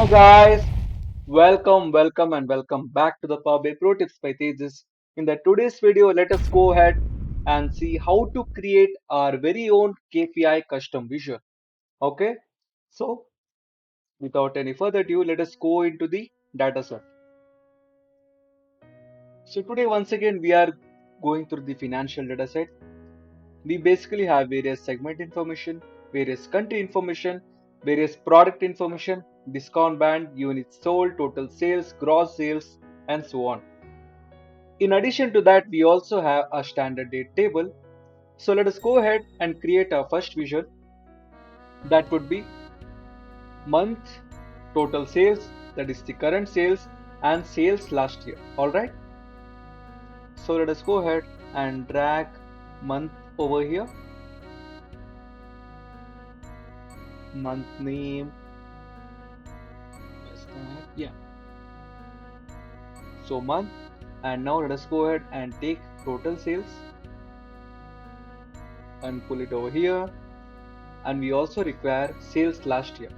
Hi guys, welcome and welcome back to the Power BI Pro Tips by Tejas. In the today's video, let us go ahead and see how to create our very own KPI custom visual. Okay, so without any further ado, let us go into the dataset. So today, once again, we are going through the financial dataset. We basically have various segment information, various country information, various product information, discount band, units sold, total sales, gross sales, and so on. In addition to that, we also have a standard date table. So let us go ahead and create our first visual. That would be month total sales, that is the current sales and sales last year. Alright. So let us go ahead and drag month over here, month name, where's that? Yeah. So month, and now let us go ahead and take total sales and pull it over here, and we also require sales last year.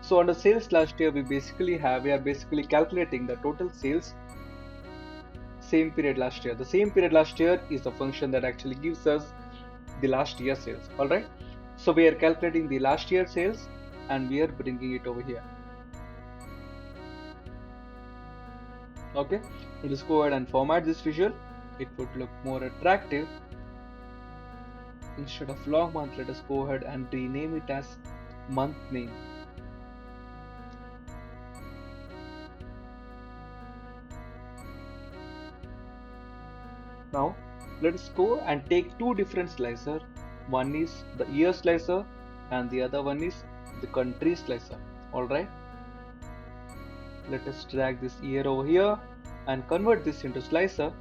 So under sales last year, we are basically calculating the total sales same period last year. The same period last year is the function that actually gives us the last year sales. All right. So we are calculating the last year sales and we are bringing it over here. Okay. Let us go ahead and format this visual. It would look more attractive. Instead of long month, let us go ahead and rename it as month name. Now let us go and take two different slicer. One is the year slicer and the other one is the country slicer. Alright. Let us drag this year over here and convert this into slicer.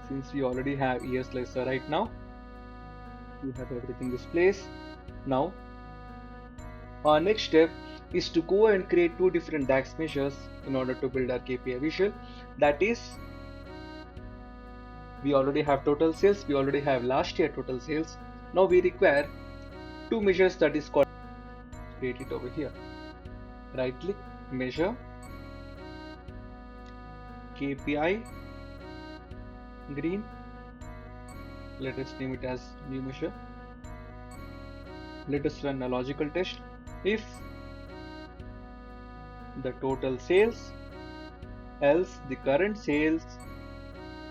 Since we already have year slicer right now, we have everything in this place. Now our next step is to go and create two different DAX measures in order to build our KPI visual. That is, we already have total sales, we already have last year total sales. Now we require two measures, that is called, create it over here. Right click, measure, KPI green. Let us name it as new measure. Let us run a logical test. If the total sales else the current sales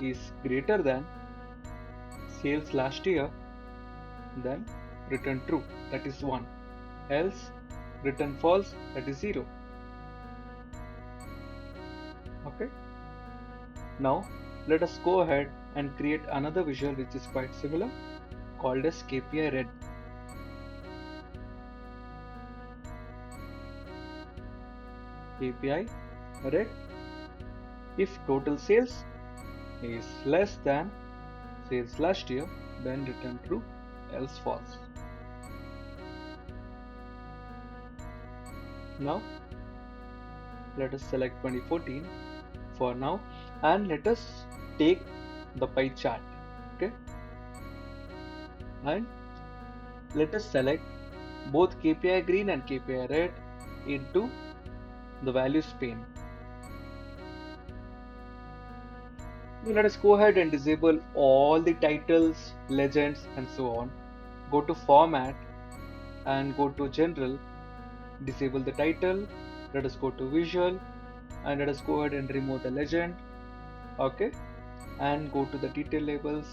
is greater than sales last year, then return true, that is 1. Else return false, that is 0. Okay. Now let us go ahead and create another visual which is quite similar, called as KPI red. KPI red. If total sales is less than sales last year, then return true, else false. Now let us select 2014 for now and let us take the pie chart. Okay, and let us select both KPI green and KPI red into the values pane. Now let us go ahead and disable all the titles, legends, and so on. Go to format and go to general, disable the title. Let us go to visual and let us go ahead and remove the legend. Okay, and go to the detail labels,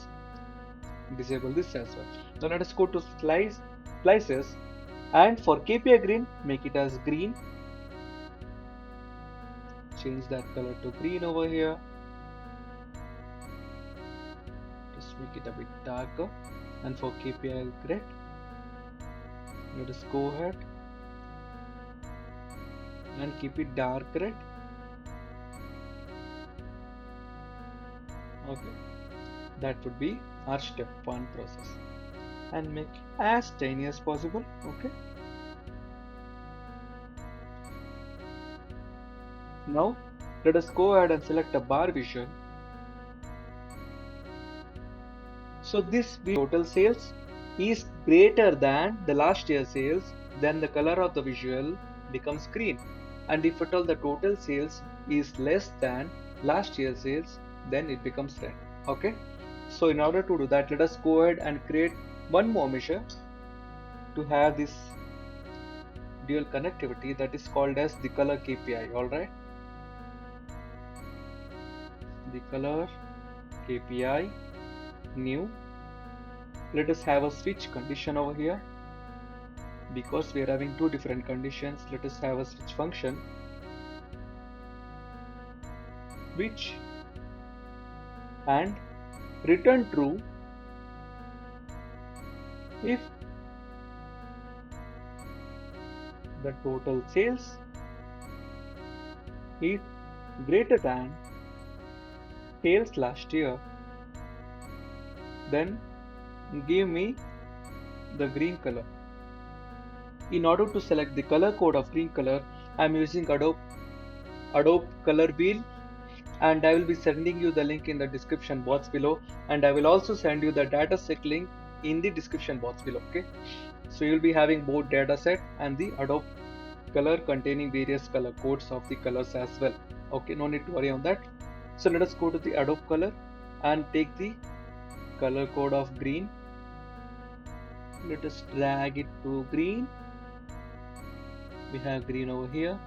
disable this as well. Now let us go to slices, and for KPI green, make it as green. Change that color to green over here. Just make it a bit darker. And for KPI red, let us go ahead and keep it dark red. Okay, that would be our step 1 process, and make as tiny as possible. Okay, now let us go ahead and select a bar visual. So this total sales is greater than the last year sales, then the color of the visual becomes green. And if at all the total sales is less than last year's sales, then it becomes red. Okay. So in order to do that, let us go ahead and create one more measure to have this dual connectivity, that is called as the color KPI. All right. The color KPI, new. Let us have a switch condition over here. Because we are having two different conditions, let us have a switch function, which, and return true if the total sales is greater than sales last year. Then give me the green color. In order to select the color code of green color, I am using Adobe Color Wheel, and I will be sending you the link in the description box below, and I will also send you the dataset link in the description box below. Okay, so you'll be having both dataset and the Adobe Color containing various color codes of the colors as well. Okay, no need to worry on that. So let us go to the Adobe Color and take the color code of green. Let us drag it to green. We have green over here.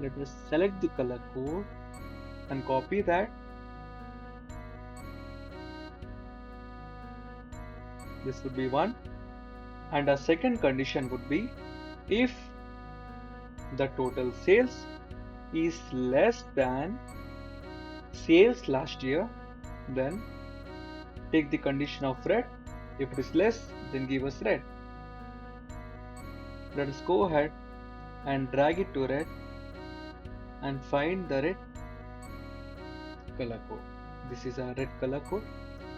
Let us select the color code and copy that. This would be one. And a second condition would be if the total sales is less than sales last year, then take the condition of red. If it is less, then give us red. Let us go ahead and drag it to red and find the red color code. This is our red color code.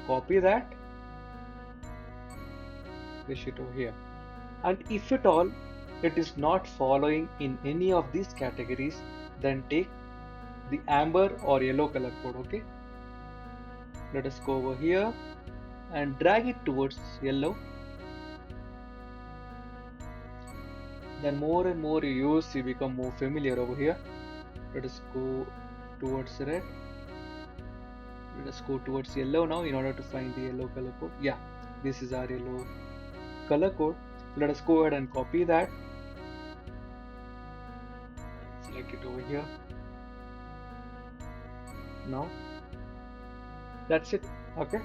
Copy that, paste it over here. And if at all it is not following in any of these categories, then take the amber or yellow color code. Okay, let us go over here and drag it towards yellow. Then more and more you use, you become more familiar over here. Let us go towards red. Let us go towards yellow now in order to find the yellow color code. Yeah, this is our yellow color code. Let us go ahead and copy that and select it over here. Now that's it. Okay,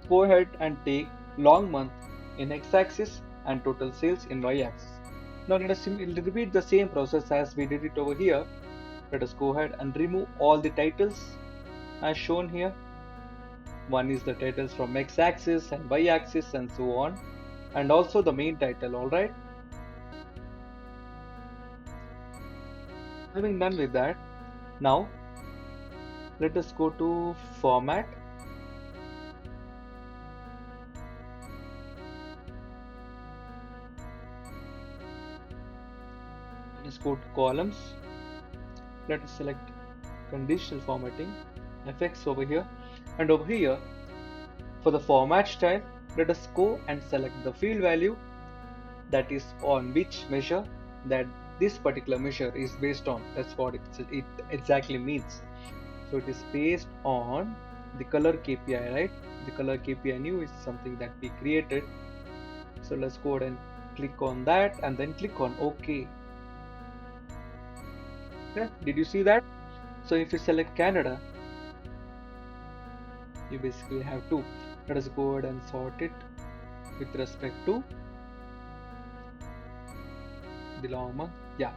go ahead and take long month in x-axis and total sales in y-axis. Now let us repeat the same process as we did it over here. Let us go ahead and remove all the titles as shown here. One is the titles from x-axis and y-axis and so on, and also the main title. All right, having done with that, now let us go to format. Let us go to columns. Let us select conditional formatting, FX over here, and over here for the format style, let us go and select the field value, that is on which measure that this particular measure is based on. That's what it exactly means. So it is based on the color KPI, right? The color KPI new is something that we created. So let's go ahead and click on that and then click on OK. Okay, did you see that? So if you select Canada, you basically have two. Let us go ahead and sort it with respect to the long month. Yeah,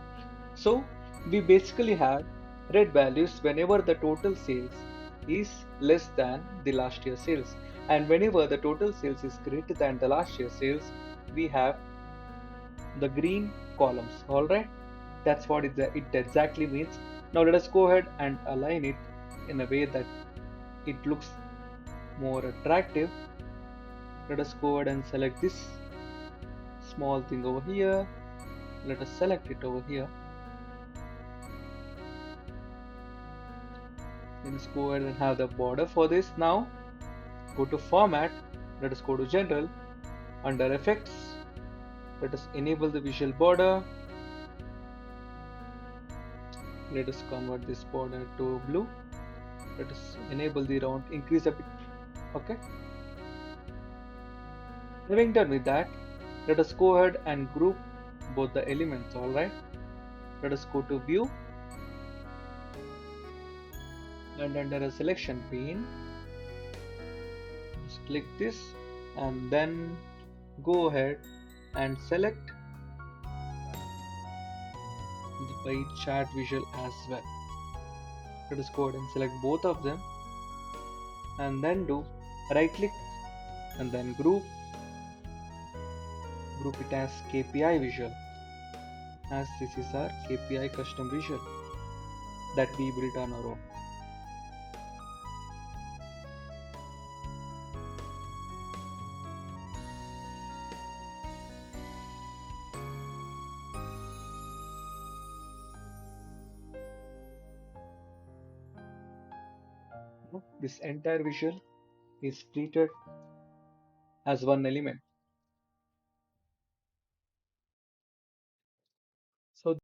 so we basically have red values whenever the total sales is less than the last year sales, and whenever the total sales is greater than the last year sales, we have the green columns. All right, that's what it exactly means. Now let us go ahead and align it in a way that it looks more attractive. Let us go ahead and select this small thing over here. Let us select it over here. Let's go ahead and have the border for this. Now go to format. Let us go to general. Under effects, Let us enable the visual border. Let us convert this border to blue. Let us enable the round, increase a bit. Okay. Having done with that, let us go ahead and group both the elements. Alright. Let us go to view and under a selection pane, just click this and then go ahead and select the pie chart visual as well. Let us go ahead and select both of them and then do right click and then group it as KPI visual, as this is our KPI custom visual that we built on our own. This entire visual is treated as one element. So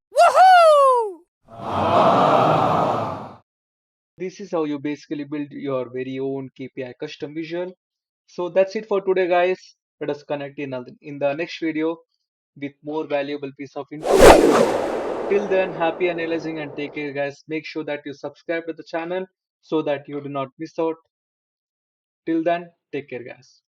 this is how you basically build your very own KPI custom visual. So that's it for today, guys. Let us connect in the next video with more valuable piece of information. Till then, happy analyzing and take care, guys. Make sure that you subscribe to the channel so that you do not miss out. Till then, take care, guys.